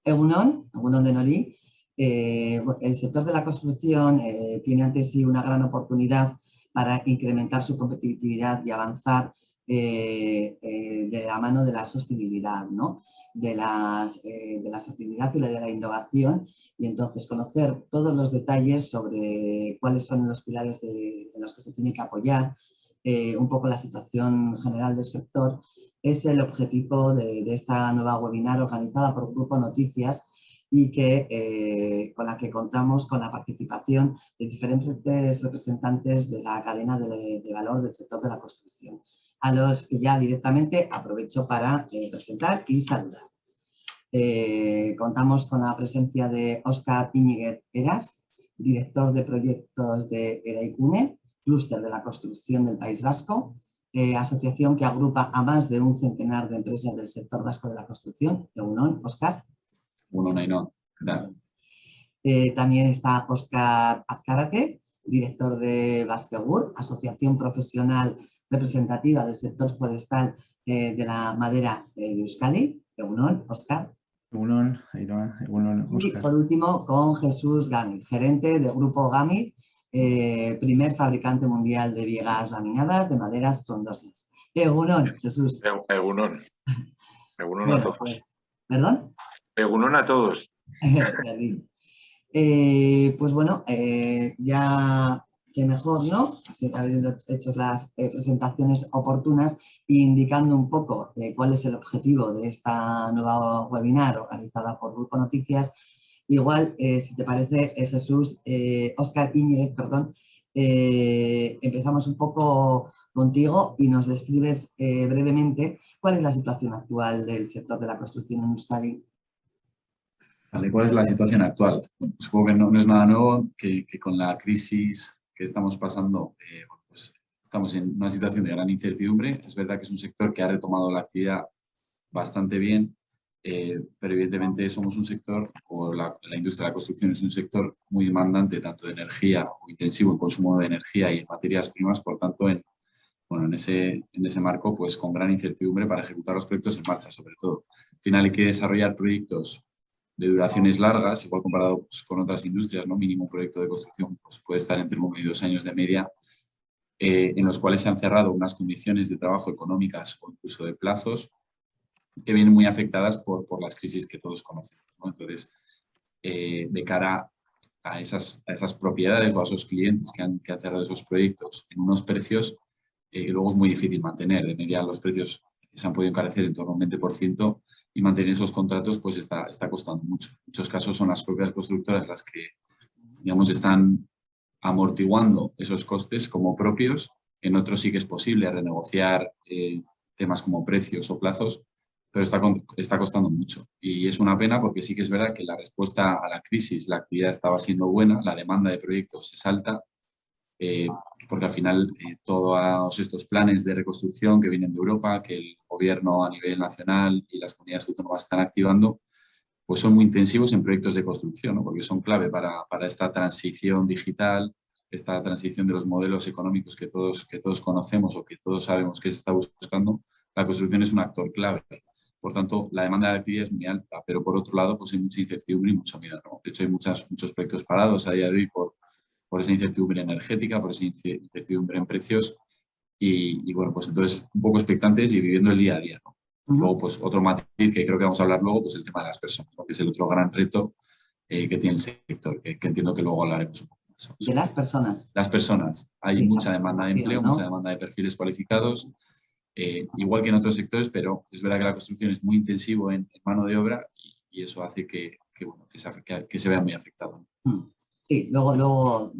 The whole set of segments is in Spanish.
Egunon de Nori. El sector de la construcción tiene ante sí una gran oportunidad para incrementar su competitividad y avanzar de la mano de la sostenibilidad, ¿no? de la sostenibilidad y de la innovación, y entonces conocer todos los detalles sobre cuáles son los pilares en los que se tiene que apoyar, un poco la situación general del sector, es el objetivo de esta nueva webinar organizada por Grupo Noticias y con la que contamos con la participación de diferentes representantes de la cadena de valor del sector de la construcción, a los que ya directamente aprovecho para presentar y saludar. Contamos con la presencia de Óscar Íñiguez Heras, director de proyectos de Eraikune, clúster de la construcción del País Vasco, asociación que agrupa a más de un centenar de empresas del sector vasco de la construcción. Egunon, Óscar. Egunon. También está Óscar Azcárate, director de Baskegur, asociación profesional representativa del sector forestal de la madera de Euskadi. Egunon, Óscar. Egunon, Óscar. Y por último, con Jesús Gámez, gerente del Grupo Gámez, primer fabricante mundial de vigas laminadas de maderas frondosas. Egunon, Jesús. Egunon. Egunon a todos. Pues, ¿perdón? Egunon a todos. Pues bueno, ya que mejor, ¿no? Habiendo hecho las presentaciones oportunas e indicando un poco cuál es el objetivo de esta nueva webinar organizada por Grupo Noticias, igual, si te parece, Jesús, Óscar Íñiguez, perdón, empezamos un poco contigo y nos describes brevemente cuál es la situación actual del sector de la construcción en Euskadi. Vale, ¿cuál es la situación actual? Bueno, supongo que no es nada nuevo, que con la crisis que estamos pasando, pues estamos en una situación de gran incertidumbre. Es verdad que es un sector que ha retomado la actividad bastante bien, pero evidentemente somos un sector, o la industria de la construcción es un sector muy demandante tanto de energía o intensivo en consumo de energía y en materias primas, por tanto, en ese marco, pues con gran incertidumbre para ejecutar los proyectos en marcha, sobre todo. Al final hay que desarrollar proyectos de duraciones largas, igual comparado pues, con otras industrias, ¿no? Mínimo un proyecto de construcción pues, puede estar entre 1 y 2 años de media, en los cuales se han cerrado unas condiciones de trabajo económicas o incluso de plazos que vienen muy afectadas por las crisis que todos conocemos, ¿no? Entonces, de cara a esas propiedades o a esos clientes que han cerrado esos proyectos en unos precios que luego es muy difícil mantener. De media los precios se han podido encarecer en torno a un 20%, y mantener esos contratos pues está costando mucho. En muchos casos son las propias constructoras las que, digamos, están amortiguando esos costes como propios. En otros sí que es posible renegociar temas como precios o plazos, pero está costando mucho. Y es una pena porque sí que es verdad que la respuesta a la crisis, la actividad estaba siendo buena, la demanda de proyectos es alta, porque al final todos estos planes de reconstrucción que vienen de Europa, que el gobierno a nivel nacional y las comunidades autónomas están activando, pues son muy intensivos en proyectos de construcción, ¿no? Porque son clave para esta transición digital, esta transición de los modelos económicos que todos conocemos o que todos sabemos que se está buscando. La construcción es un actor clave. Por tanto, la demanda de actividad es muy alta, pero por otro lado, pues hay mucha incertidumbre y mucho miedo, ¿no? De hecho, hay muchos proyectos parados a día de hoy por esa incertidumbre energética, por esa incertidumbre en precios y bueno, pues entonces un poco expectantes y viviendo el día a día, ¿no? Luego, pues otro matiz que creo que vamos a hablar luego, pues el tema de las personas, ¿no? Que es el otro gran reto que tiene el sector, que entiendo que luego hablaremos un poco más. De las personas. Las personas. Hay mucha demanda de empleo, ¿no? Mucha demanda de perfiles cualificados, igual que en otros sectores, pero es verdad que la construcción es muy intensivo en mano de obra y eso hace que se vea muy afectado. Sí, luego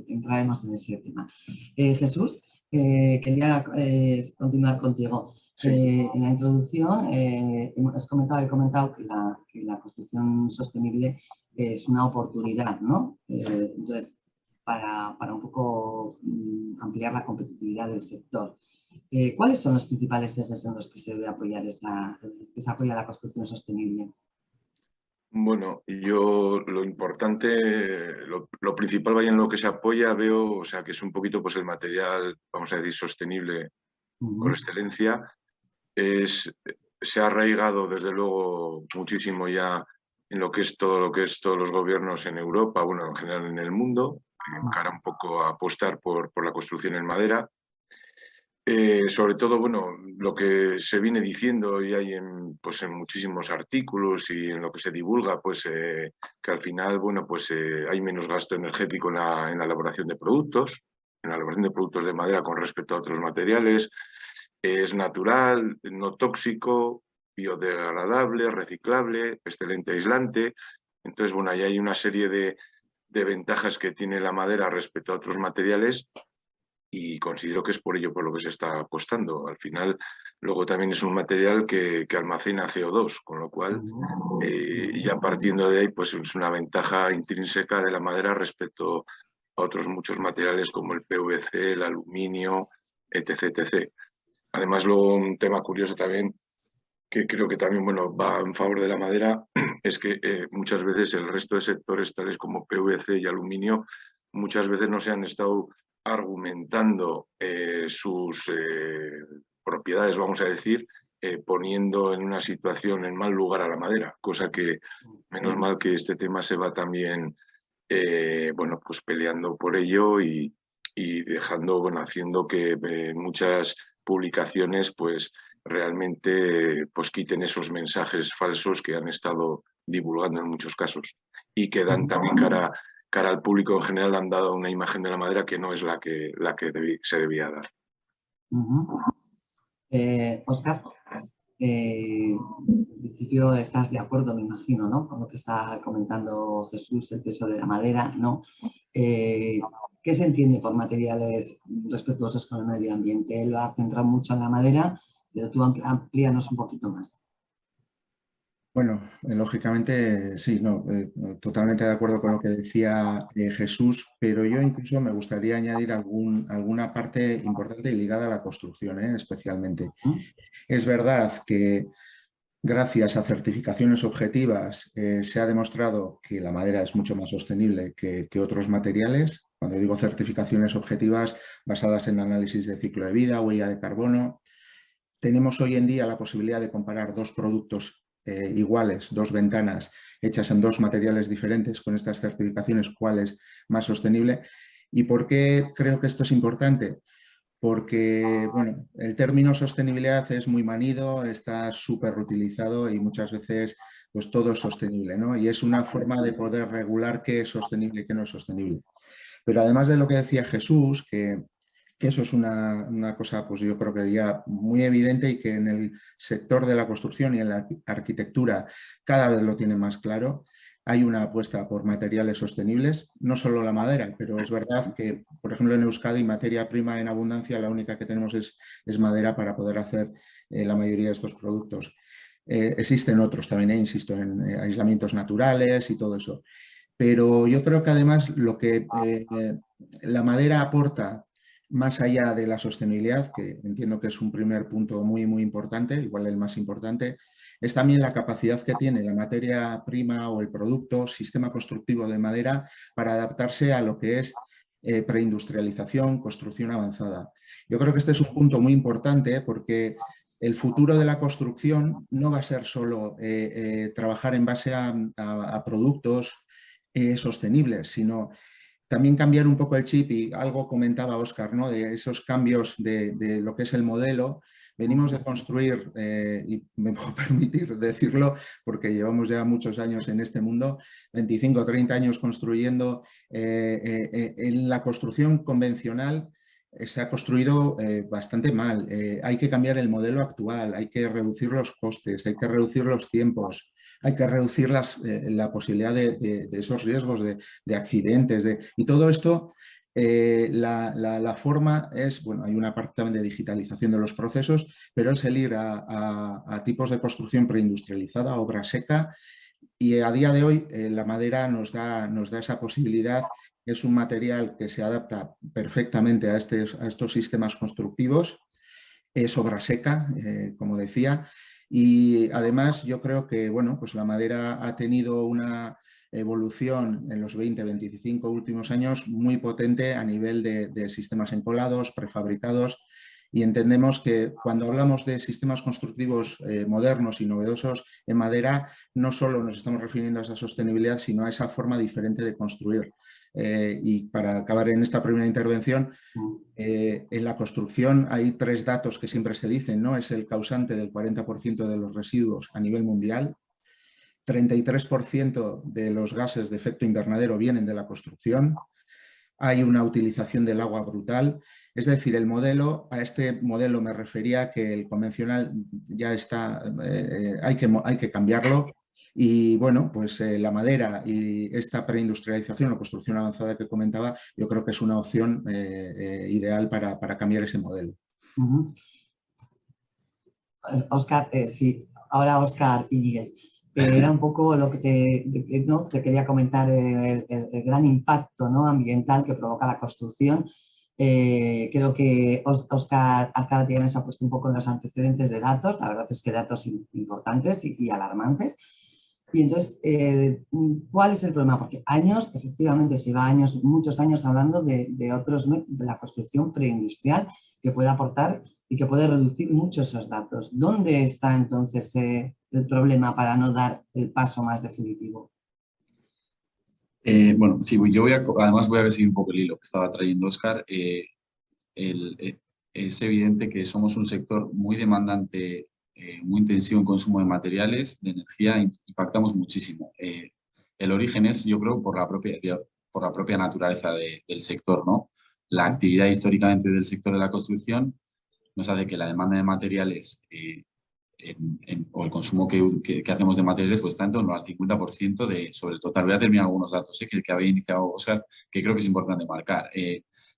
entraremos en ese tema. Jesús, quería continuar contigo. Sí. En la introducción he comentado que la construcción sostenible es una oportunidad, ¿no? Entonces, para un poco ampliar la competitividad del sector. ¿Cuáles son los principales ejes en los que se debe apoyar que se apoya la construcción sostenible? Bueno, yo lo importante, lo principal vaya en lo que se apoya, veo, o sea, que es un poquito pues el material, vamos a decir, sostenible por excelencia. Se ha arraigado desde luego muchísimo ya lo que es todo todos los gobiernos en Europa, bueno, en general en el mundo, en cara un poco a apostar por la construcción en madera. Sobre todo, bueno, lo que se viene diciendo y hay pues en muchísimos artículos y en lo que se divulga, pues que al final, bueno, pues hay menos gasto energético en la elaboración de productos, de madera con respecto a otros materiales, es natural, no tóxico, biodegradable, reciclable, excelente aislante. Entonces, bueno, ahí hay una serie de ventajas que tiene la madera respecto a otros materiales y considero que es por ello por lo que se está apostando. Al final, luego también es un material que almacena CO2, con lo cual, ya partiendo de ahí, pues es una ventaja intrínseca de la madera respecto a otros muchos materiales como el PVC, el aluminio, etc, etc. Además, luego un tema curioso también, que creo que también bueno, va en favor de la madera, es que muchas veces el resto de sectores, tales como PVC y aluminio, muchas veces no se han estado argumentando sus propiedades, vamos a decir, poniendo en una situación, en mal lugar a la madera, cosa que menos mal que este tema se va también bueno, pues peleando por ello y dejando, bueno, haciendo que muchas publicaciones pues realmente pues quiten esos mensajes falsos que han estado divulgando en muchos casos y que dan también cara al público en general, han dado una imagen de la madera que no es la que se debía dar. Óscar, en principio estás de acuerdo, me imagino, ¿no? Con lo que está comentando Jesús, el peso de la madera, ¿no? ¿Qué se entiende por materiales respetuosos con el medio ambiente? Él lo ha centrado mucho en la madera, pero tú amplíanos un poquito más. Bueno, lógicamente sí, no, totalmente de acuerdo con lo que decía Jesús, pero yo incluso me gustaría añadir alguna parte importante ligada a la construcción, especialmente. Es verdad que gracias a certificaciones objetivas se ha demostrado que la madera es mucho más sostenible que otros materiales. Cuando digo certificaciones objetivas basadas en análisis de ciclo de vida, huella de carbono, tenemos hoy en día la posibilidad de comparar dos productos iguales, dos ventanas hechas en dos materiales diferentes con estas certificaciones, cuál es más sostenible. ¿Y por qué creo que esto es importante? Porque, bueno, el término sostenibilidad es muy manido, está súper utilizado y muchas veces pues todo es sostenible, ¿no? Y es una forma de poder regular qué es sostenible y qué no es sostenible. Pero además de lo que decía Jesús, que eso es una cosa, pues yo creo que ya muy evidente y que en el sector de la construcción y en la arquitectura cada vez lo tiene más claro. Hay una apuesta por materiales sostenibles, no solo la madera, pero es verdad que, por ejemplo, en Euskadi, materia prima en abundancia, la única que tenemos es madera para poder hacer la mayoría de estos productos. Existen otros también, insisto, en aislamientos naturales y todo eso. Pero yo creo que además lo que la madera aporta más allá de la sostenibilidad, que entiendo que es un primer punto muy, muy importante, igual el más importante, es también la capacidad que tiene la materia prima o el producto, sistema constructivo de madera, para adaptarse a lo que es preindustrialización, construcción avanzada. Yo creo que este es un punto muy importante porque el futuro de la construcción no va a ser solo trabajar en base a productos sostenibles, sino también cambiar un poco el chip y algo comentaba Óscar, ¿no? De esos cambios de lo que es el modelo. Venimos de construir, y me puedo permitir decirlo porque llevamos ya muchos años en este mundo, 25 o 30 años construyendo. En la construcción convencional se ha construido bastante mal. Hay que cambiar el modelo actual, hay que reducir los costes, hay que reducir los tiempos. Hay que reducir la posibilidad de esos riesgos de accidentes. Y todo esto, la forma es, bueno, hay una parte también de digitalización de los procesos, pero es el ir a tipos de construcción preindustrializada, obra seca, y a día de hoy la madera nos da esa posibilidad. Es un material que se adapta perfectamente a estos sistemas constructivos. Es obra seca, como decía, y además yo creo que bueno, pues la madera ha tenido una evolución en los 20-25 últimos años muy potente a nivel de sistemas encolados, prefabricados, Y entendemos que cuando hablamos de sistemas constructivos modernos y novedosos en madera, no solo nos estamos refiriendo a esa sostenibilidad, sino a esa forma diferente de construir. Y para acabar en esta primera intervención, en la construcción hay 3 datos que siempre se dicen, ¿no? Es el causante del 40% de los residuos a nivel mundial, 33% de los gases de efecto invernadero vienen de la construcción, hay una utilización del agua brutal. Es decir, el modelo, a este modelo me refería que el convencional ya está, hay que cambiarlo. Y bueno, pues la madera y esta preindustrialización, la construcción avanzada que comentaba, yo creo que es una opción ideal para cambiar ese modelo. Óscar, sí, ahora Óscar Íñiguez. Era un poco lo que te quería comentar, el gran impacto, ¿no?, ambiental que provoca la construcción. Creo que Óscar Azcárate se ha puesto un poco en los antecedentes de datos, la verdad es que datos importantes y alarmantes. Y entonces, ¿cuál es el problema? Porque efectivamente se va muchos años hablando de la construcción preindustrial que puede aportar y que puede reducir mucho esos datos. ¿Dónde está entonces el problema para no dar el paso más definitivo? Bueno, sí, yo además voy a seguir un poco el hilo que estaba trayendo Óscar. Es evidente que somos un sector muy demandante, muy intensivo en consumo de materiales, de energía, impactamos muchísimo. El origen es, yo creo, por la propia naturaleza del sector, ¿no? La actividad históricamente del sector de la construcción nos hace que la demanda de materiales o el consumo que hacemos de materiales pues está en torno al 50% sobre el total. Voy a terminar algunos datos que había iniciado Óscar, que creo que es importante marcar.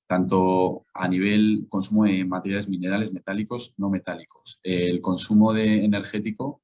Tanto a nivel consumo de materiales minerales metálicos, no metálicos. El consumo energético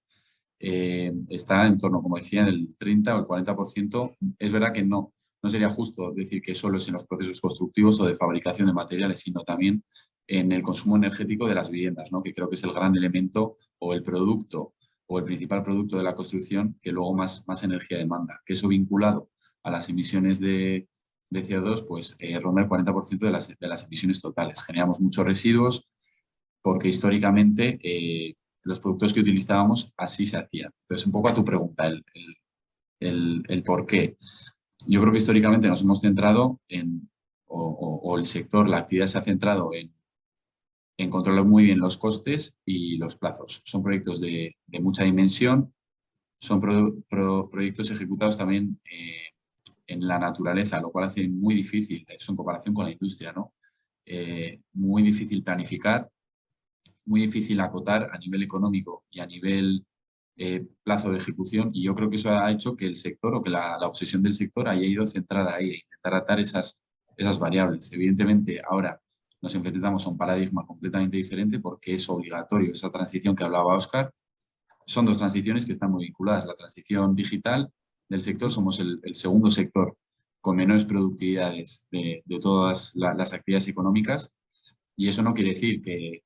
está en torno, como decía, del 30 o el 40%. Es verdad que no sería justo decir que solo es en los procesos constructivos o de fabricación de materiales, sino también en el consumo energético de las viviendas, ¿no?, que creo que es el gran elemento o el producto o el principal producto de la construcción que luego más energía demanda. Que eso vinculado a las emisiones de CO2, pues ronda el 40% de las emisiones totales. Generamos muchos residuos porque históricamente los productos que utilizábamos así se hacían. Entonces, un poco a tu pregunta, el por qué. Yo creo que históricamente nos hemos centrado o el sector, la actividad se ha centrado en controlar muy bien los costes y los plazos. Son proyectos de mucha dimensión, son proyectos ejecutados también en la naturaleza, lo cual hace muy difícil, eso en comparación con la industria, ¿no? Muy difícil planificar, muy difícil acotar a nivel económico y a nivel plazo de ejecución, y yo creo que eso ha hecho que el sector o que la obsesión del sector haya ido centrada ahí, a intentar atar esas variables. Evidentemente, ahora nos enfrentamos a un paradigma completamente diferente porque es obligatorio esa transición que hablaba Óscar. Son 2 transiciones que están muy vinculadas. La transición digital del sector, somos el segundo sector con menores productividades de todas las actividades económicas, y eso no quiere decir que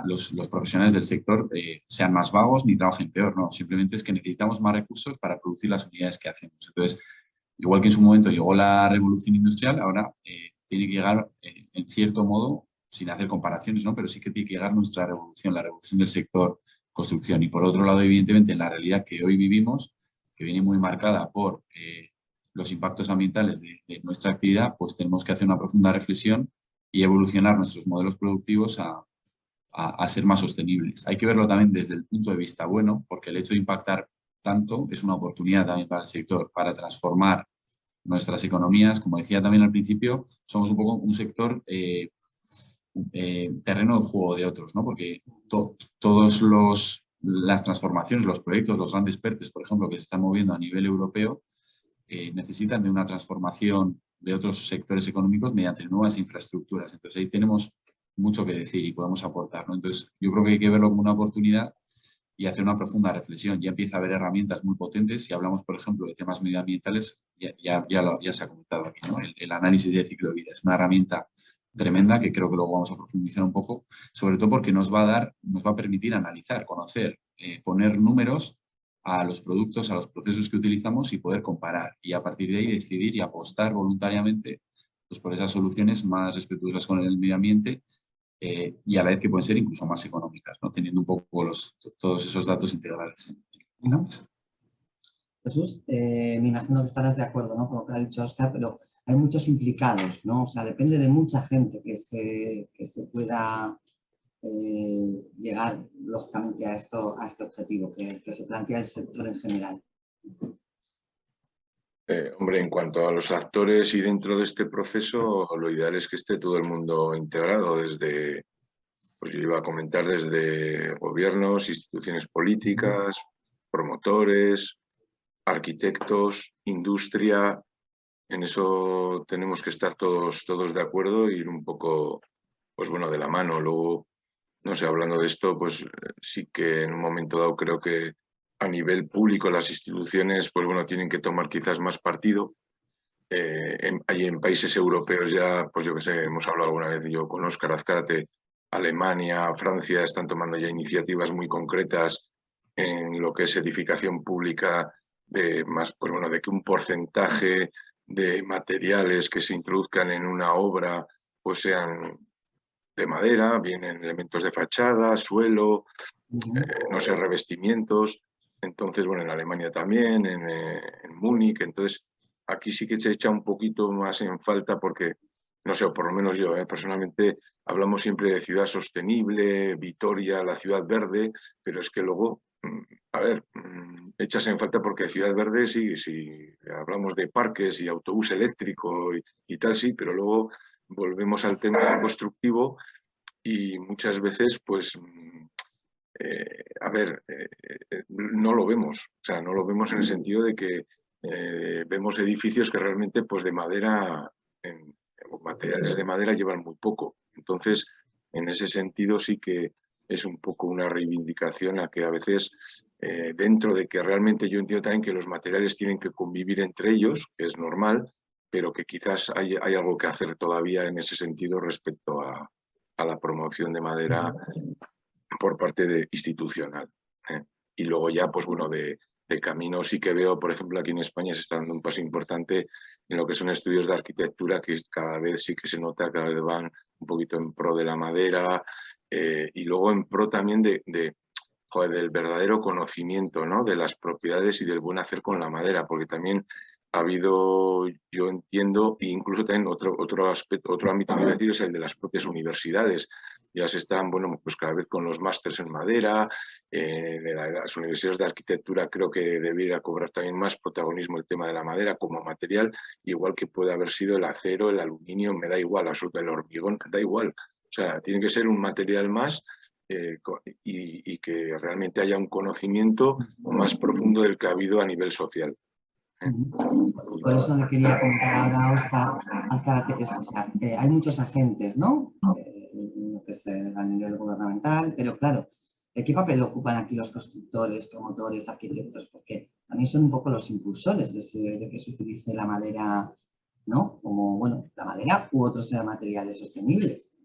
los profesionales del sector sean más vagos ni trabajen peor, no, simplemente es que necesitamos más recursos para producir las unidades que hacemos. Entonces, igual que en su momento llegó la revolución industrial, ahora tiene que llegar, en cierto modo, sin hacer comparaciones, ¿no?, pero sí que tiene que llegar nuestra revolución, la revolución del sector construcción. Y por otro lado, evidentemente, en la realidad que hoy vivimos, que viene muy marcada por los impactos ambientales de nuestra actividad, pues tenemos que hacer una profunda reflexión y evolucionar nuestros modelos productivos a ser más sostenibles. Hay que verlo también desde el punto de vista bueno, porque el hecho de impactar tanto es una oportunidad también para el sector, para transformar nuestras economías. Como decía también al principio, somos un poco un sector terreno de juego de otros, ¿no? Porque todas las transformaciones, los proyectos, los grandes PERTEs, por ejemplo, que se están moviendo a nivel europeo, necesitan de una transformación de otros sectores económicos mediante nuevas infraestructuras. Entonces ahí tenemos mucho que decir y podemos aportar, ¿no? Entonces yo creo que hay que verlo como una oportunidad y hacer una profunda reflexión. Ya empieza a haber herramientas muy potentes. Si hablamos, por ejemplo, de temas medioambientales, ya se ha comentado aquí, ¿no? El análisis de ciclo de vida es una herramienta tremenda que creo que luego vamos a profundizar un poco, sobre todo porque nos va a permitir analizar, conocer, poner números a los productos, a los procesos que utilizamos y poder comparar. Y a partir de ahí decidir y apostar voluntariamente pues, por esas soluciones más respetuosas con el medio ambiente y a la vez que pueden ser incluso más económicas, ¿no? Teniendo un poco todos esos datos integrales en la mesa. Jesús, me imagino que estarás de acuerdo, ¿no?, con lo que ha dicho Óscar, pero hay muchos implicados, ¿no? O sea, depende de mucha gente que se pueda llegar, lógicamente, a este objetivo que se plantea el sector en general. Hombre, en cuanto a los actores y dentro de este proceso, lo ideal es que esté todo el mundo integrado, desde, pues yo iba a comentar, desde gobiernos, instituciones políticas, promotores, arquitectos, industria. En eso tenemos que estar todos de acuerdo e ir un poco, pues bueno, de la mano. Luego, no sé, hablando de esto, pues sí que en un momento dado creo que a nivel público las instituciones, pues bueno, tienen que tomar quizás más partido. Hay en países europeos ya, pues yo que sé, hemos hablado alguna vez yo con Óscar Azcárate, Alemania, Francia están tomando ya iniciativas muy concretas en lo que es edificación pública, de más, pues bueno, de que un porcentaje de materiales que se introduzcan en una obra pues sean de madera, vienen elementos de fachada, suelo, no sé, revestimientos. Entonces, bueno, en Alemania también, en Múnich. Entonces, aquí sí que se echa un poquito más en falta porque, no sé, o por lo menos yo, personalmente, hablamos siempre de ciudad sostenible, Vitoria, la ciudad verde, pero es que luego, a ver, echas en falta porque ciudad verde sí, hablamos de parques y autobús eléctrico y tal, sí, pero luego volvemos al tema constructivo y muchas veces, pues, a ver, no lo vemos. O sea, no lo vemos en el sentido de que vemos edificios que realmente, pues, de madera, materiales de madera llevan muy poco. Entonces, en ese sentido sí que es un poco una reivindicación a que a veces, dentro de que realmente yo entiendo también que los materiales tienen que convivir entre ellos, que es normal, pero que quizás hay algo que hacer todavía en ese sentido respecto a la promoción de madera por parte institucional. Y luego ya, pues bueno, de camino sí que veo, por ejemplo, aquí en España se está dando un paso importante en lo que son estudios de arquitectura, que cada vez sí que se nota, cada vez van un poquito en pro de la madera, y luego en pro también del verdadero conocimiento, ¿no?, de las propiedades y del buen hacer con la madera, porque también ha habido, yo entiendo, e incluso también otro aspecto, otro ámbito que iba a decir es el de las propias universidades. Ya se están, bueno, pues cada vez con los másters en madera, de las universidades de arquitectura creo que debería cobrar también más protagonismo el tema de la madera como material, igual que puede haber sido el acero, el aluminio, me da igual, el hormigón, da igual. O sea, tiene que ser un material más y que realmente haya un conocimiento más profundo del que ha habido a nivel social. Por eso le quería comentar ahora a Óscar, hay muchos agentes, ¿no?, que es a nivel gubernamental, pero claro, ¿qué papel ocupan aquí los constructores, promotores, arquitectos? Porque también son un poco los impulsores de que se utilice la madera, ¿no?, como, bueno, la madera u otros materiales sostenibles.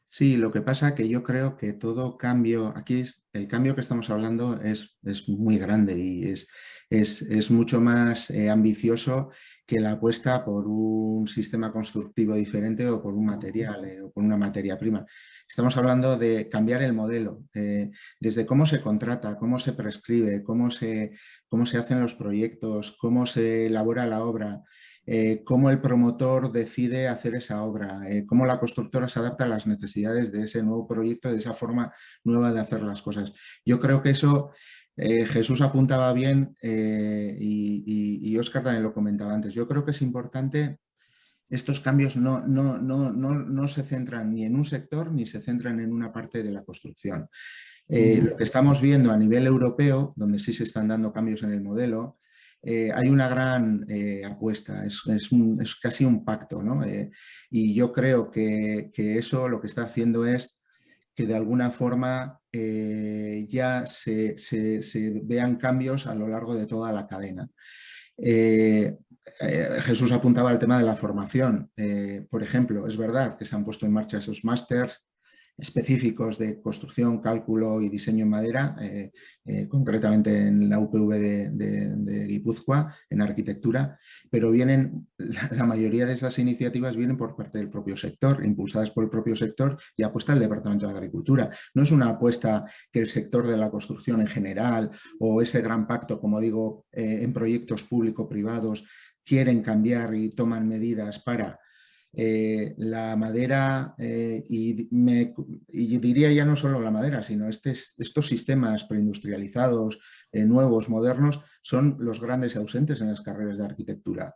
Sí, lo que pasa que yo creo que todo cambio, aquí el cambio que estamos hablando es muy grande y es mucho más ambicioso que la apuesta por un sistema constructivo diferente o por un material o por una materia prima. Estamos hablando de cambiar el modelo, desde cómo se contrata, cómo se prescribe, cómo se hacen los proyectos, cómo se elabora la obra, cómo el promotor decide hacer esa obra, cómo la constructora se adapta a las necesidades de ese nuevo proyecto, de esa forma nueva de hacer las cosas. Yo creo que eso Jesús apuntaba bien y Óscar también lo comentaba antes. Yo creo que es importante, estos cambios no se centran ni en un sector ni se centran en una parte de la construcción. Lo que estamos viendo a nivel europeo, donde sí se están dando cambios en el modelo, hay una gran apuesta, es casi un pacto, ¿no? Y yo creo que eso lo que está haciendo es que de alguna forma ya se vean cambios a lo largo de toda la cadena. Jesús apuntaba al tema de la formación. Por ejemplo, es verdad que se han puesto en marcha esos másters específicos de construcción, cálculo y diseño en madera, concretamente en la UPV de Guipúzcoa, en arquitectura, pero la mayoría de esas iniciativas vienen por parte del propio sector, impulsadas por el propio sector y apuesta el Departamento de Agricultura. No es una apuesta que el sector de la construcción en general o ese gran pacto, como digo, en proyectos público-privados quieren cambiar y toman medidas para la madera y diría ya no solo la madera, sino estos sistemas preindustrializados, nuevos, modernos, son los grandes ausentes en las carreras de arquitectura.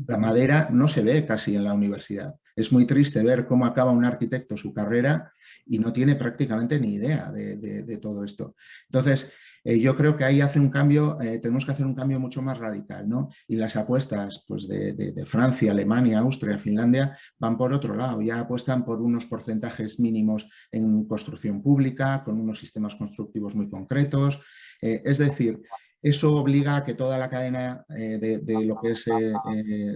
La madera no se ve casi en la universidad. Es muy triste ver cómo acaba un arquitecto su carrera y no tiene prácticamente ni idea de todo esto. Entonces, yo creo que ahí tenemos que hacer un cambio mucho más radical, ¿no? Y las apuestas pues, de Francia, Alemania, Austria, Finlandia van por otro lado, ya apuestan por unos porcentajes mínimos en construcción pública, con unos sistemas constructivos muy concretos. Es decir, eso obliga a que toda la cadena de lo que es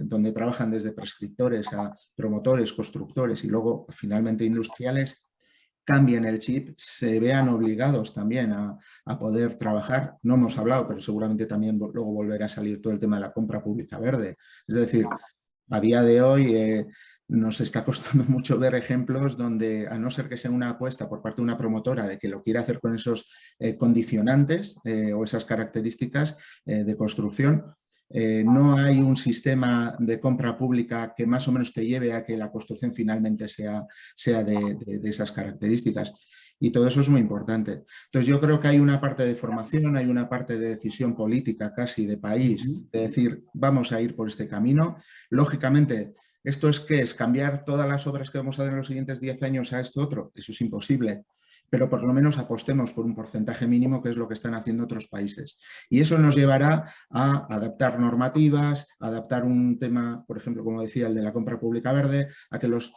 donde trabajan desde prescriptores a promotores, constructores y luego finalmente industriales, cambien el chip, se vean obligados también a poder trabajar. No hemos hablado, pero seguramente también luego volverá a salir todo el tema de la compra pública verde. Es decir, a día de hoy nos está costando mucho ver ejemplos donde, a no ser que sea una apuesta por parte de una promotora de que lo quiera hacer con esos condicionantes o esas características de construcción, no hay un sistema de compra pública que más o menos te lleve a que la construcción finalmente sea de esas características. Y todo eso es muy importante. Entonces yo creo que hay una parte de formación, hay una parte de decisión política casi de país, de decir, vamos a ir por este camino. Lógicamente, ¿esto es qué es? ¿Cambiar todas las obras que vamos a hacer en los siguientes 10 años a esto otro? Eso es imposible. Pero por lo menos apostemos por un porcentaje mínimo, que es lo que están haciendo otros países. Y eso nos llevará a adaptar normativas, a adaptar un tema, por ejemplo, como decía, el de la compra pública verde, a que los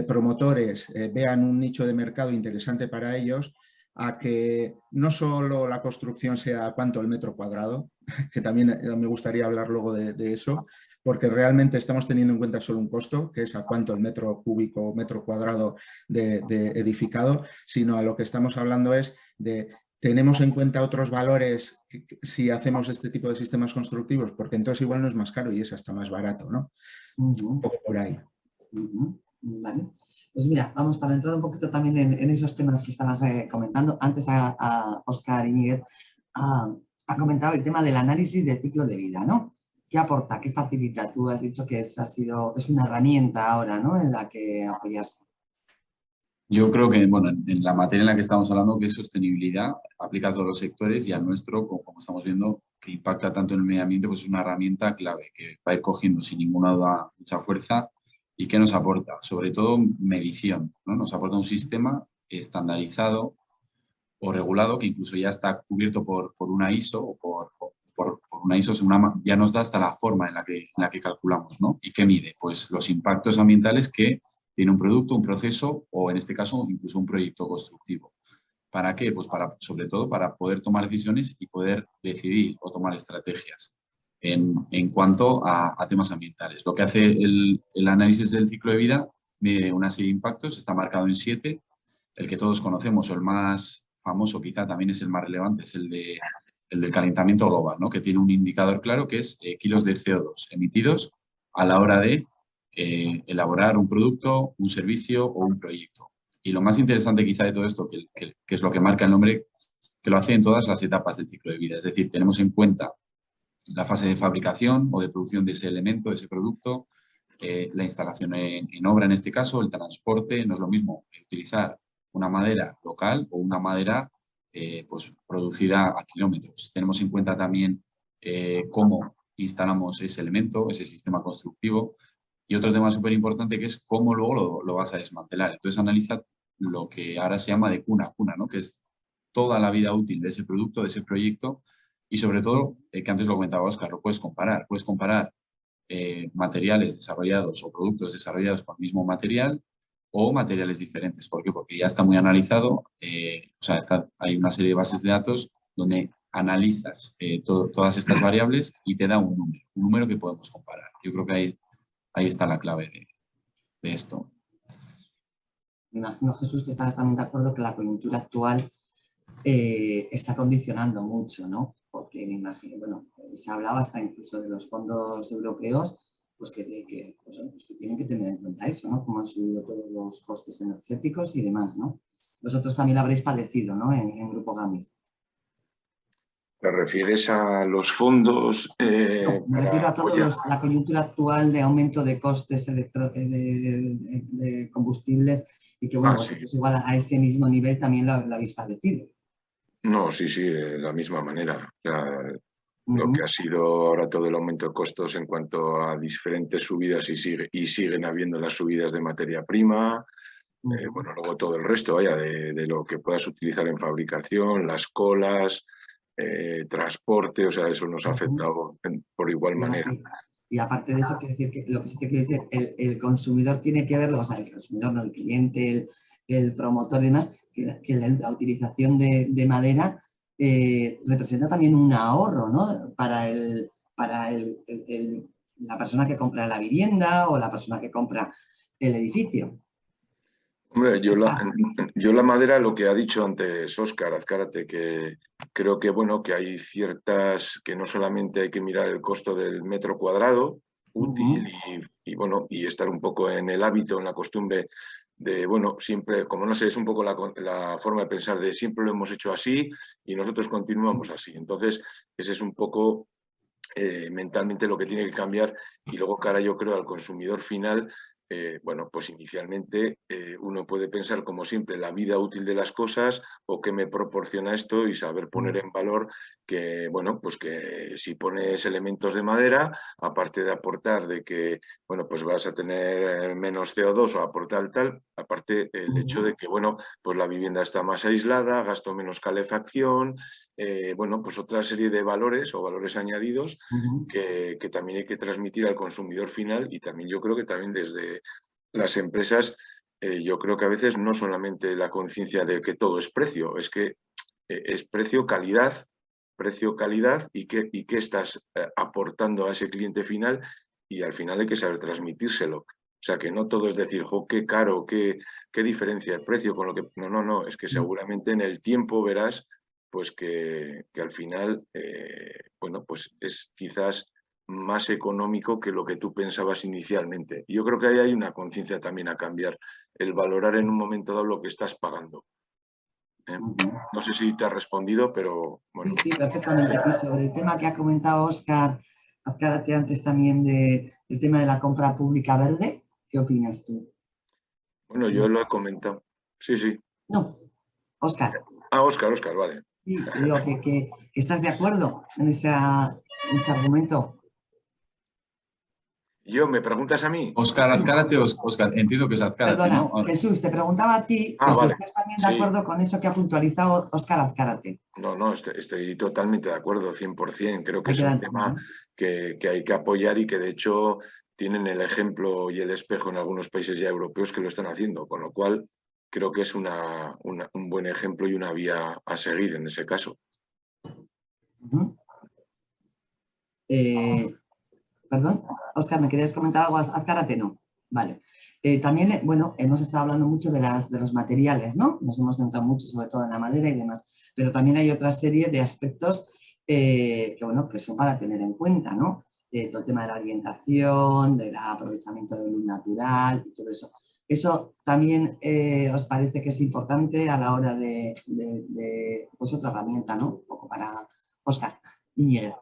promotores vean un nicho de mercado interesante para ellos, a que no solo la construcción sea cuánto el metro cuadrado, que también me gustaría hablar luego de eso, porque realmente estamos teniendo en cuenta solo un costo, que es a cuánto el metro cúbico o metro cuadrado de edificado, sino a lo que estamos hablando es de tenemos en cuenta otros valores si hacemos este tipo de sistemas constructivos, porque entonces igual no es más caro y es hasta más barato, ¿no? Un poco por ahí. Vale. Pues mira, vamos para entrar un poquito también en esos temas que estabas comentando. Antes a Óscar Iñiguez ha comentado el tema del análisis del ciclo de vida, ¿no? ¿Qué aporta? ¿Qué facilita? Tú has dicho que es una herramienta ahora, ¿no? En la que apoyarse. Yo creo que, bueno, en la materia en la que estamos hablando, que es sostenibilidad, aplica a todos los sectores y al nuestro, como estamos viendo, que impacta tanto en el medio ambiente, pues es una herramienta clave que va a ir cogiendo sin ninguna duda mucha fuerza. ¿Y qué nos aporta? Sobre todo medición, ¿no? Nos aporta un sistema estandarizado o regulado que incluso ya está cubierto por una ISO o por una ISO, ya nos da hasta la forma en la que calculamos, ¿no? ¿Y qué mide? Pues los impactos ambientales que tiene un producto, un proceso o, en este caso, incluso un proyecto constructivo. ¿Para qué? Pues sobre todo para poder tomar decisiones y poder decidir o tomar estrategias en cuanto a temas ambientales. Lo que hace el análisis del ciclo de vida mide una serie de impactos, está marcado en 7. El que todos conocemos o el más famoso quizá también es el más relevante, es el del calentamiento global, ¿no? Que tiene un indicador claro que es kilos de CO2 emitidos a la hora de elaborar un producto, un servicio o un proyecto. Y lo más interesante quizá de todo esto, que es lo que marca el nombre, que lo hace en todas las etapas del ciclo de vida. Es decir, tenemos en cuenta la fase de fabricación o de producción de ese elemento, de ese producto, la instalación en obra en este caso, el transporte. No es lo mismo utilizar una madera local o una madera pues, producida a kilómetros. Tenemos en cuenta también cómo instalamos ese elemento, ese sistema constructivo. Y otro tema súper importante que es cómo luego lo vas a desmantelar. Entonces analiza lo que ahora se llama de cuna a cuna, ¿no? Que es toda la vida útil de ese producto, de ese proyecto. Y sobre todo, que antes lo comentaba Óscar, lo puedes comparar. Puedes comparar materiales desarrollados o productos desarrollados con el mismo material o materiales diferentes. ¿Por qué? Porque ya está muy analizado, o sea, hay una serie de bases de datos donde analizas todas estas variables y te da un número que podemos comparar. Yo creo que ahí está la clave de esto. Me imagino, Jesús, que estás también de acuerdo que la coyuntura actual está condicionando mucho, ¿no? Porque me imagino, bueno, se hablaba hasta incluso de los fondos europeos, pues que tienen que tener en cuenta eso, ¿no? Cómo han subido todos los costes energéticos y demás, ¿no? Vosotros también lo habréis padecido, ¿no? En Grupo GAMIZ. ¿Te refieres a los fondos? No, me refiero a la coyuntura actual de aumento de costes de combustibles y que, bueno, vosotros sí. igual a ese mismo nivel también lo habéis padecido. No, sí, de la misma manera. O sea, lo que ha sido ahora todo el aumento de costos en cuanto a diferentes subidas y siguen habiendo las subidas de materia prima. Bueno, luego todo el resto, vaya, de lo que puedas utilizar en fabricación, las colas, transporte, o sea, eso nos ha afectado por igual manera. Y aparte de eso, quiere decir que lo que sí te quiere decir, el consumidor tiene que verlo, o sea, el consumidor, no el cliente, el promotor y demás, que la utilización de madera representa también un ahorro, ¿no? Para la persona que compra la vivienda o la persona que compra el edificio. Hombre, yo la madera, lo que ha dicho antes Óscar Azcárate, que creo que, bueno, que hay ciertas, que no solamente hay que mirar el costo del metro cuadrado útil y bueno, y estar un poco en el hábito, en la costumbre de, bueno, siempre, como no sé, es un poco la forma de pensar de siempre lo hemos hecho así y nosotros continuamos así. Entonces, ese es un poco mentalmente lo que tiene que cambiar y luego cara yo creo al consumidor final. Bueno, pues inicialmente uno puede pensar como siempre la vida útil de las cosas o qué me proporciona esto y saber poner en valor que, bueno, pues que si pones elementos de madera, aparte de aportar de que, bueno, pues vas a tener menos CO2 o aportar tal, aparte el hecho de que, bueno, pues la vivienda está más aislada, gasto menos calefacción, bueno, pues otra serie de valores o valores añadidos que también hay que transmitir al consumidor final y también yo creo que también desde las empresas, yo creo que a veces no solamente la conciencia de que todo es precio, es que es precio, calidad y qué estás aportando a ese cliente final y al final hay que saber transmitírselo. O sea, que no todo es decir, jo, qué caro, qué diferencia el precio con lo que... No, es que seguramente en el tiempo verás pues que al final, bueno, pues es quizás más económico que lo que tú pensabas inicialmente. Y yo creo que ahí hay una conciencia también a cambiar, el valorar en un momento dado lo que estás pagando. No sé si te ha respondido, pero bueno. Sí, perfectamente. Y sobre el tema que ha comentado Óscar Azcárate antes también del tema de la compra pública verde, ¿qué opinas tú? Bueno, yo lo he comentado. Sí. No, Óscar. Óscar, vale. Sí, digo que estás de acuerdo en ese argumento. ¿Me preguntas a mí? Óscar Azcárate, Óscar, entiendo que es Azcárate, Perdona, ¿no? Jesús, te preguntaba a ti que si estás también de acuerdo con eso que ha puntualizado Óscar Azcárate. No, estoy totalmente de acuerdo, 100%. Creo que es un tema que hay que apoyar y que de hecho tienen el ejemplo y el espejo en algunos países ya europeos que lo están haciendo, con lo cual creo que es un buen ejemplo y una vía a seguir en ese caso. Perdón, Óscar, ¿me querías comentar algo? Azcárate, no. Vale. También, bueno, hemos estado hablando mucho de los materiales, ¿no? Nos hemos centrado mucho sobre todo en la madera y demás, pero también hay otra serie de aspectos que son para tener en cuenta, ¿no? Todo el tema de la orientación, del aprovechamiento de luz natural y todo eso. ¿Eso también os parece que es importante a la hora de pues otra herramienta, ¿no? Un poco para Óscar Iñiguez.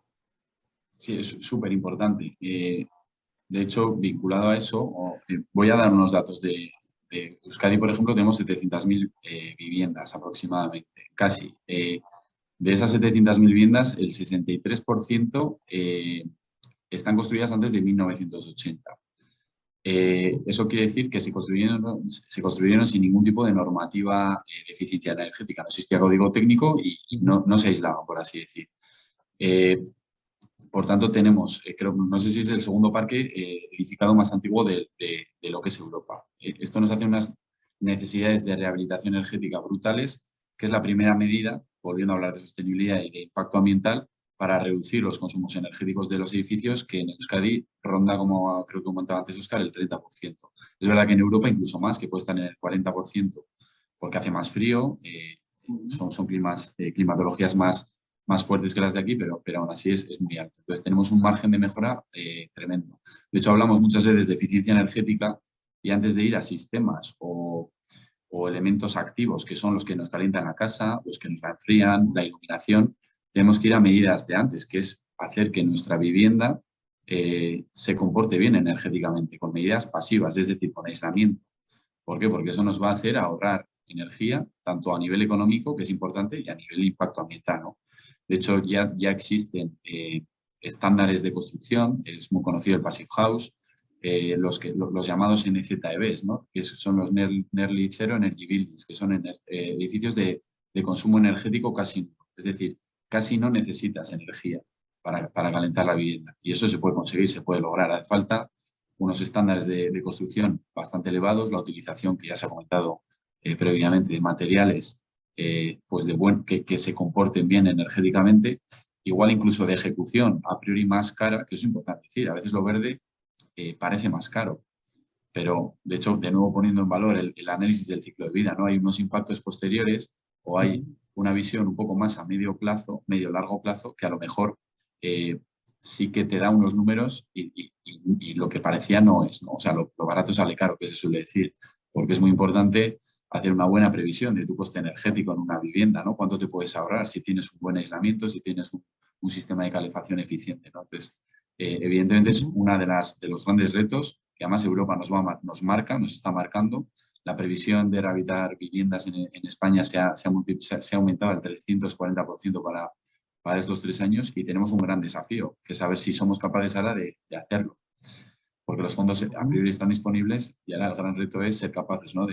Sí, es súper importante. De hecho, vinculado a eso, voy a dar unos datos de Euskadi, por ejemplo, tenemos 700.000 viviendas aproximadamente, casi. De esas 700.000 viviendas, el 63% están construidas antes de 1980. Eso quiere decir que se construyeron sin ningún tipo de normativa de eficiencia energética. No existía código técnico y no se aislaban, por así decir. Por tanto, tenemos, no sé si es el segundo parque edificado más antiguo de lo que es Europa. Esto nos hace unas necesidades de rehabilitación energética brutales, que es la primera medida, volviendo a hablar de sostenibilidad y de impacto ambiental, para reducir los consumos energéticos de los edificios, que en Euskadi ronda, como creo que comentaba antes Óscar, el 30%. Es verdad que en Europa incluso más, que puede estar en el 40%, porque hace más frío, son climatologías más fuertes que las de aquí, pero aún así es muy alto. Entonces tenemos un margen de mejora tremendo. De hecho, hablamos muchas veces de eficiencia energética y antes de ir a sistemas o elementos activos, que son los que nos calientan la casa, los que nos la enfrían, la iluminación, tenemos que ir a medidas de antes, que es hacer que nuestra vivienda se comporte bien energéticamente, con medidas pasivas, es decir, con aislamiento. ¿Por qué? Porque eso nos va a hacer ahorrar energía, tanto a nivel económico, que es importante, y a nivel de impacto ambiental, ¿no? De hecho, ya existen estándares de construcción, es muy conocido el Passive House, los llamados NZEBs, ¿no? Que son los Nearly Zero Energy Buildings, que son edificios de consumo energético casi nulo. Es decir, casi no necesitas energía para calentar la vivienda. Y eso se puede conseguir, se puede lograr. Hace falta unos estándares de construcción bastante elevados, la utilización que ya se ha comentado previamente de materiales pues que se comporten bien energéticamente, igual incluso de ejecución a priori más cara, que eso es importante decir. A veces lo verde parece más caro, pero de hecho, de nuevo poniendo en valor el análisis del ciclo de vida, ¿no? Hay unos impactos posteriores o hay una visión un poco más a medio largo plazo, que a lo mejor sí que te da unos números y lo que parecía no es, ¿no? O sea, lo barato sale caro, que se suele decir, porque es muy importante hacer una buena previsión de tu coste energético en una vivienda, ¿no? Cuánto te puedes ahorrar si tienes un buen aislamiento, si tienes un sistema de calefacción eficiente, ¿no? Entonces, evidentemente es una de los grandes retos que además Europa nos está marcando. La previsión de rehabilitar viviendas en España se ha aumentado al 340% para estos 3 años y tenemos un gran desafío, que es saber si somos capaces ahora de hacerlo. Porque los fondos a priori están disponibles y ahora el gran reto es ser capaces, ¿no?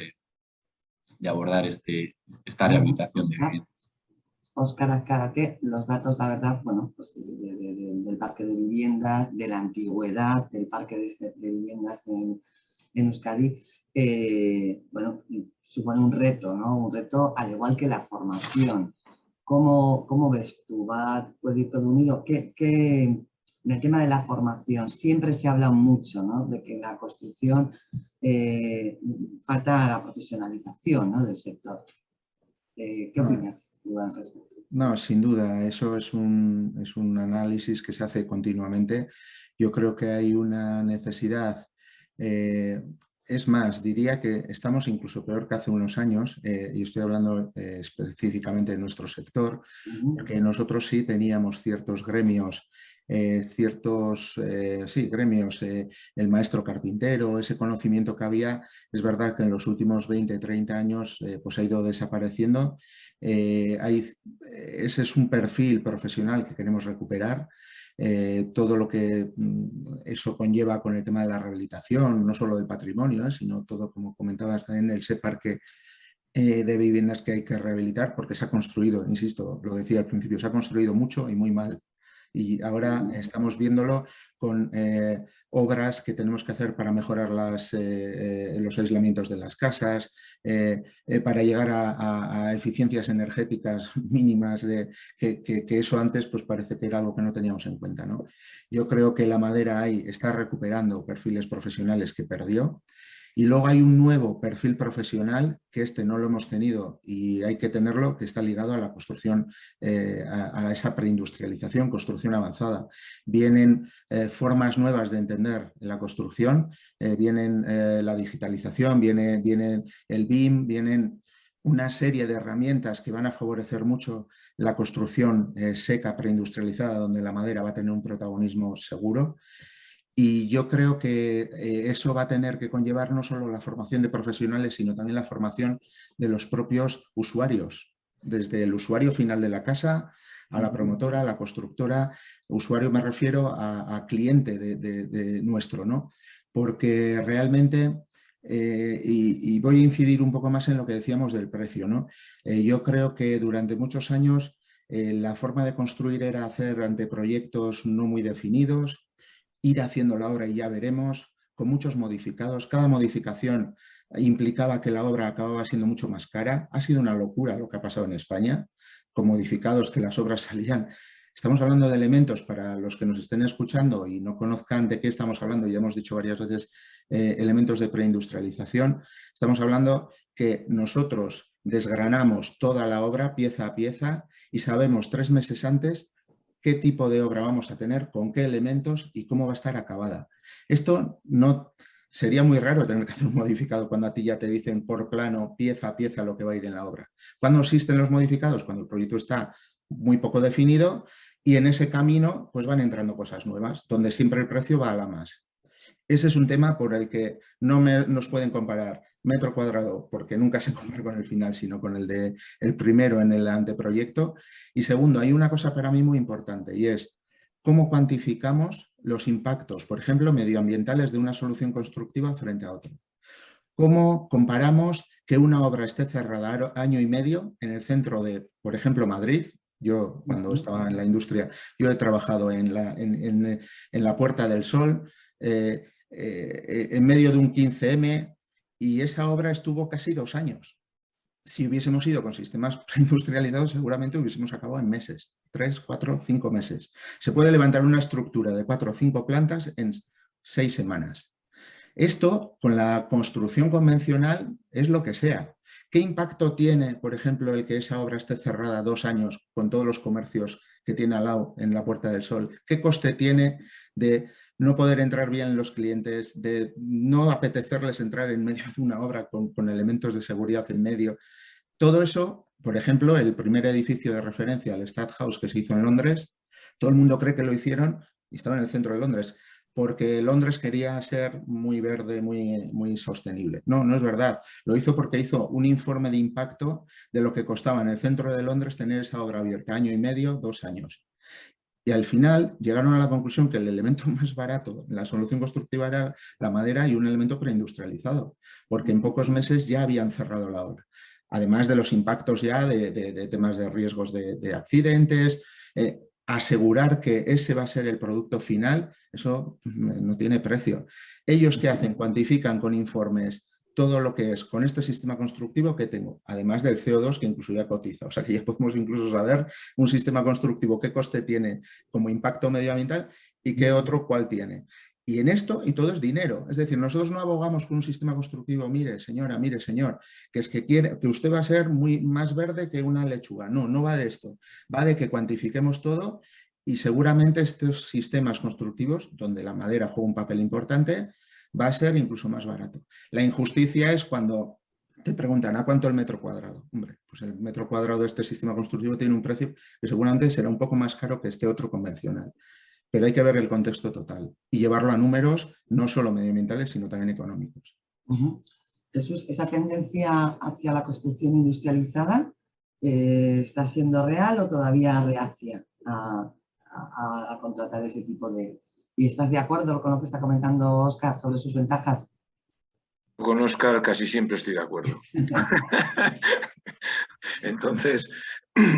de abordar esta rehabilitación de viviendas. Óscar Azcárate, los datos, la verdad, bueno, pues del parque de viviendas, de la antigüedad del parque de viviendas en Euskadi, bueno, supone un reto, ¿no? Un reto al igual que la formación. ¿Cómo ves tú? ¿Puede ir todo unido? En el tema de la formación siempre se habla mucho, ¿no? De que la construcción falta la profesionalización, ¿no? Del sector. ¿Qué opinas tú al respecto? No, sin duda, eso es un análisis que se hace continuamente. Yo creo que hay una necesidad, es más, diría que estamos incluso peor que hace unos años, y estoy hablando específicamente de nuestro sector, porque nosotros sí teníamos ciertos gremios, gremios, el maestro carpintero, ese conocimiento que había, es verdad que en los últimos 20, 30 años pues ha ido desapareciendo. Ese es un perfil profesional que queremos recuperar. Todo lo que eso conlleva con el tema de la rehabilitación, no solo del patrimonio, sino todo, como comentabas también, ese parque de viviendas que hay que rehabilitar, porque se ha construido, insisto, lo decía al principio, se ha construido mucho y muy mal. Y ahora estamos viéndolo con obras que tenemos que hacer para mejorar los aislamientos de las casas, para llegar a eficiencias energéticas mínimas, que eso antes pues parece que era algo que no teníamos en cuenta, ¿no? Yo creo que la madera ahí está recuperando perfiles profesionales que perdió. Y luego hay un nuevo perfil profesional, que no lo hemos tenido y hay que tenerlo, que está ligado a la construcción, a esa preindustrialización, construcción avanzada. Vienen formas nuevas de entender la construcción, vienen la digitalización, viene el BIM, vienen una serie de herramientas que van a favorecer mucho la construcción seca, preindustrializada, donde la madera va a tener un protagonismo seguro. Y yo creo que eso va a tener que conllevar no solo la formación de profesionales, sino también la formación de los propios usuarios, desde el usuario final de la casa a la promotora, a la constructora. Usuario me refiero a cliente de nuestro, ¿no? Porque realmente, y voy a incidir un poco más en lo que decíamos del precio, ¿no? Yo creo que durante muchos años la forma de construir era hacer anteproyectos no muy definidos, ir haciendo la obra y ya veremos, con muchos modificados. Cada modificación implicaba que la obra acababa siendo mucho más cara. Ha sido una locura lo que ha pasado en España, con modificados, que las obras salían Estamos hablando de elementos, para los que nos estén escuchando y no conozcan de qué estamos hablando, ya hemos dicho varias veces elementos de preindustrialización. Estamos hablando que nosotros desgranamos toda la obra pieza a pieza y sabemos 3 meses antes qué tipo de obra vamos a tener, con qué elementos y cómo va a estar acabada. Esto no sería muy raro tener que hacer un modificado cuando a ti ya te dicen por plano, pieza a pieza, lo que va a ir en la obra. ¿Cuándo existen los modificados? Cuando el proyecto está muy poco definido y en ese camino pues van entrando cosas nuevas, donde siempre el precio va a la más. Ese es un tema por el que no nos pueden comparar metro cuadrado, porque nunca se compara con el final, sino con el primero en el anteproyecto. Y segundo, hay una cosa para mí muy importante y es cómo cuantificamos los impactos, por ejemplo, medioambientales de una solución constructiva frente a otra. ¿Cómo comparamos que una obra esté cerrada año y medio en el centro de, por ejemplo, Madrid? Yo, cuando estaba en la industria, yo he trabajado en la Puerta del Sol, en medio de un 15M, y esa obra estuvo casi 2 años. Si hubiésemos ido con sistemas preindustrializados, seguramente hubiésemos acabado en meses, 3, 4, 5 meses. Se puede levantar una estructura de 4 o 5 plantas en 6 semanas. Esto, con la construcción convencional, es lo que sea. ¿Qué impacto tiene, por ejemplo, el que esa obra esté cerrada 2 años con todos los comercios que tiene al lado en la Puerta del Sol? ¿Qué coste tiene de no poder entrar bien los clientes, de no apetecerles entrar en medio de una obra con elementos de seguridad en medio? Todo eso, por ejemplo, el primer edificio de referencia, el Stadthaus, que se hizo en Londres, todo el mundo cree que lo hicieron y estaba en el centro de Londres, porque Londres quería ser muy verde, muy sostenible. No, no es verdad. Lo hizo porque hizo un informe de impacto de lo que costaba en el centro de Londres tener esa obra abierta, 1 año y medio, 2 años. Y al final llegaron a la conclusión que el elemento más barato en la solución constructiva era la madera y un elemento preindustrializado, porque en pocos meses ya habían cerrado la obra. Además de los impactos ya de temas de riesgos de accidentes, asegurar que ese va a ser el producto final, eso no tiene precio. ¿Ellos qué hacen? Cuantifican con informes todo lo que es con este sistema constructivo que tengo, además del CO2 que incluso ya cotiza. O sea que ya podemos incluso saber un sistema constructivo qué coste tiene como impacto medioambiental y qué otro cuál tiene. Y en esto, y todo es dinero. Es decir, nosotros no abogamos por un sistema constructivo, mire señora, mire señor, que es que quiere que usted va a ser más verde que una lechuga. No, no va de esto. Va de que cuantifiquemos todo y seguramente estos sistemas constructivos, donde la madera juega un papel importante, va a ser incluso más barato. La injusticia es cuando te preguntan ¿a cuánto el metro cuadrado? Hombre, pues el metro cuadrado de este sistema constructivo tiene un precio que seguramente será un poco más caro que este otro convencional. Pero hay que ver el contexto total y llevarlo a números no solo medioambientales, sino también económicos. Jesús, ¿esa tendencia hacia la construcción industrializada está siendo real o todavía reacia a contratar ese tipo de... ¿Y estás de acuerdo con lo que está comentando Óscar sobre sus ventajas? Con Óscar casi siempre estoy de acuerdo. Entonces,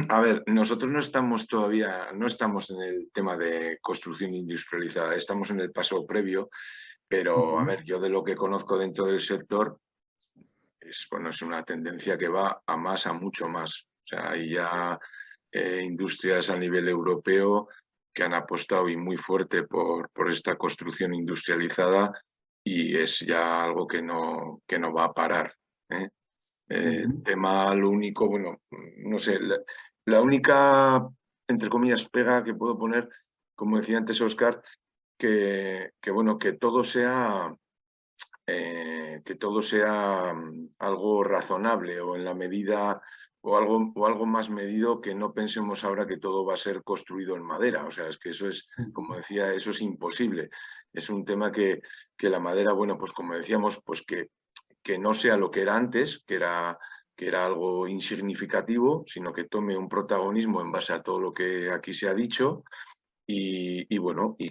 a ver, nosotros no estamos en el tema de construcción industrializada, estamos en el paso previo, pero a ver, yo de lo que conozco dentro del sector, es una tendencia que va a más, a mucho más. O sea, hay ya industrias a nivel europeo que han apostado y muy fuerte por esta construcción industrializada y es ya algo que no va a parar. El tema, lo único, bueno, no sé, la única, entre comillas, pega que puedo poner, como decía antes Óscar, que todo sea algo razonable o en la medida o algo más medido, que no pensemos ahora que todo va a ser construido en madera. O sea, es que eso es, como decía, eso es imposible. Es un tema que la madera, bueno, pues como decíamos, pues que no sea lo que era antes, que era algo insignificativo, sino que tome un protagonismo en base a todo lo que aquí se ha dicho. Y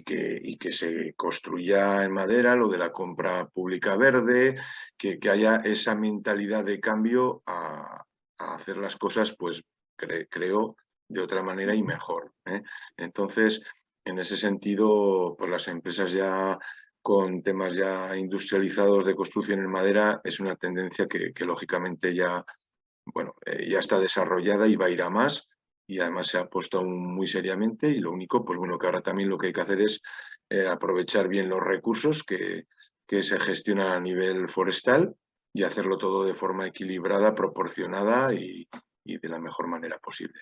que se construya en madera, lo de la compra pública verde, que haya esa mentalidad de cambio a hacer las cosas, pues creo, de otra manera y mejor. Entonces, en ese sentido, pues las empresas ya con temas ya industrializados de construcción en madera es una tendencia que lógicamente ya está desarrollada y va a ir a más. y además se ha puesto muy seriamente, y lo único, pues bueno, que ahora también lo que hay que hacer es aprovechar bien los recursos que se gestionan a nivel forestal y hacerlo todo de forma equilibrada, proporcionada y de la mejor manera posible.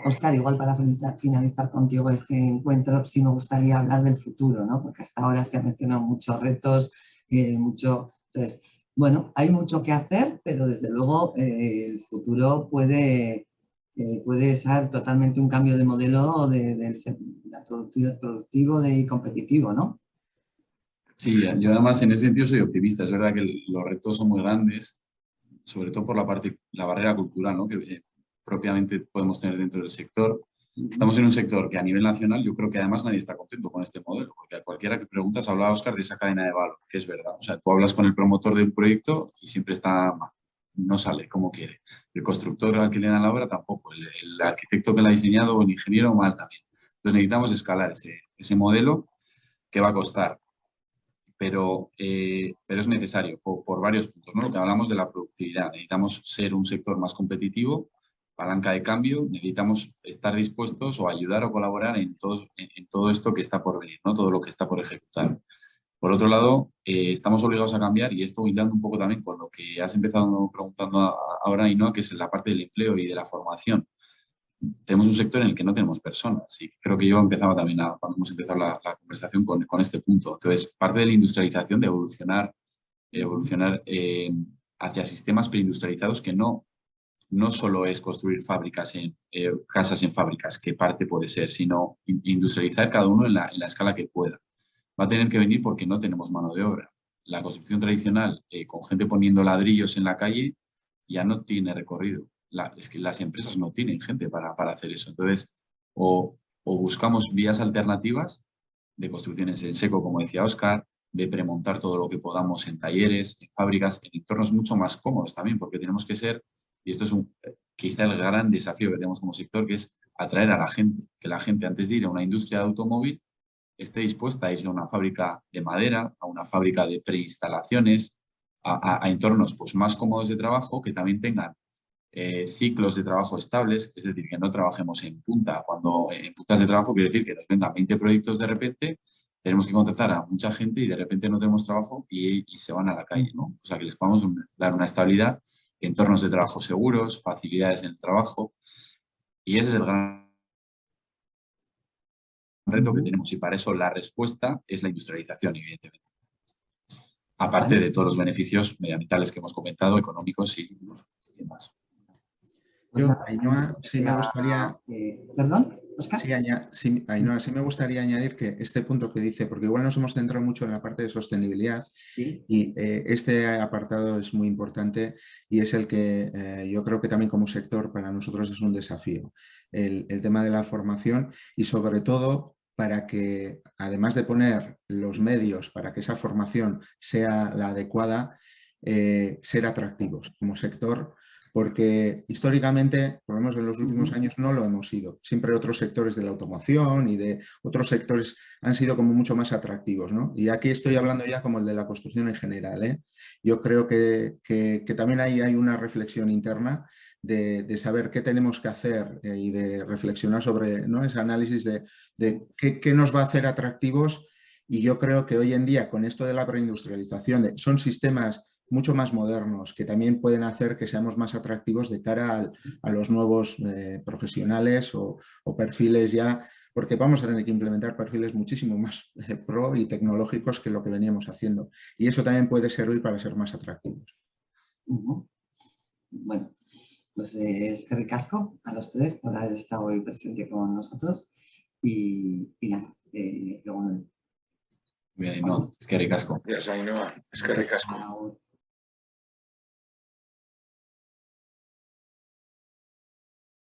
Óscar, igual para finalizar contigo este encuentro, sí me gustaría hablar del futuro, ¿no? Porque hasta ahora se han mencionado muchos retos, entonces, bueno, hay mucho que hacer, pero desde luego el futuro puede ser totalmente un cambio de modelo productivo y competitivo, ¿no? Sí, yo además en ese sentido soy optimista. Es verdad que los retos son muy grandes, sobre todo por la barrera cultural, ¿no? Que propiamente podemos tener dentro del sector. Estamos en un sector que a nivel nacional yo creo que además nadie está contento con este modelo, porque a cualquiera que preguntas, hablaba Óscar de esa cadena de valor, que es verdad. O sea, tú hablas con el promotor de un proyecto y siempre está mal, no sale como quiere. El constructor al que le dan la obra tampoco, el arquitecto que la ha diseñado o el ingeniero mal también. Entonces necesitamos escalar ese modelo que va a costar. Pero es necesario por varios puntos, ¿no? Lo que hablamos de la productividad. Necesitamos ser un sector más competitivo, palanca de cambio, necesitamos estar dispuestos o ayudar o colaborar en todo esto que está por venir, ¿no? Todo lo que está por ejecutar. Por otro lado, estamos obligados a cambiar, y esto hilando un poco también con lo que has empezado preguntando ahora, Ainhoa, que es la parte del empleo y de la formación. Tenemos un sector en el que no tenemos personas, y creo que yo empezaba también cuando hemos empezado la conversación con este punto. Entonces, parte de la industrialización, de evolucionar hacia sistemas preindustrializados, que no solo es construir fábricas casas en fábricas, que parte puede ser, sino industrializar cada uno en la escala que pueda. Va a tener que venir porque no tenemos mano de obra. La construcción tradicional, con gente poniendo ladrillos en la calle, ya no tiene recorrido. Es que las empresas no tienen gente para hacer eso. Entonces, o buscamos vías alternativas de construcciones en seco, como decía Óscar, de premontar todo lo que podamos en talleres, en fábricas, en entornos mucho más cómodos también, porque tenemos que ser, y esto es quizá el gran desafío que tenemos como sector, que es atraer a la gente, que la gente, antes de ir a una industria de automóvil, esté dispuesta a irse a una fábrica de madera, a una fábrica de preinstalaciones, a entornos pues, más cómodos de trabajo, que también tengan ciclos de trabajo estables, es decir, que no trabajemos en punta. Cuando en puntas de trabajo quiere decir que nos vengan 20 proyectos de repente, tenemos que contratar a mucha gente y de repente no tenemos trabajo y se van a la calle, ¿no? O sea, que les podamos dar una estabilidad, entornos de trabajo seguros, facilidades en el trabajo, y ese es el gran reto que tenemos, y para eso la respuesta es la industrialización, evidentemente. Aparte de todos los beneficios medioambientales que hemos comentado, económicos y demás. Pues Yo, nada, Ainhoa, sí me gustaría... ¿Perdón, Óscar? Sí, Ainhoa, sí me gustaría añadir que este punto que dice, porque igual nos hemos centrado mucho en la parte de sostenibilidad, Sí. y este apartado es muy importante y es el que yo creo que también como sector para nosotros es un desafío. El tema de la formación, y sobre todo para que, además de poner los medios para que esa formación sea la adecuada, ser atractivos como sector, porque históricamente, por lo menos en los últimos años, no lo hemos sido. Siempre otros sectores de la automoción y de otros sectores han sido como mucho más atractivos, ¿no? Y aquí estoy hablando ya como el de la construcción en general, ¿eh? Yo creo que también ahí hay una reflexión interna de saber qué tenemos que hacer y de reflexionar sobre, ¿no?, ese análisis de qué nos va a hacer atractivos. Y yo creo que hoy en día, con esto de la preindustrialización, son sistemas mucho más modernos, que también pueden hacer que seamos más atractivos de cara a los nuevos profesionales o perfiles ya, porque vamos a tener que implementar perfiles muchísimo más pro y tecnológicos que lo que veníamos haciendo. Y eso también puede servir para ser más atractivos. Bueno, pues es que ricasco a los tres por haber estado hoy presente con nosotros y nada, Bien, no, es que ricasco. Gracias, Ainhoa. Es que ricasco.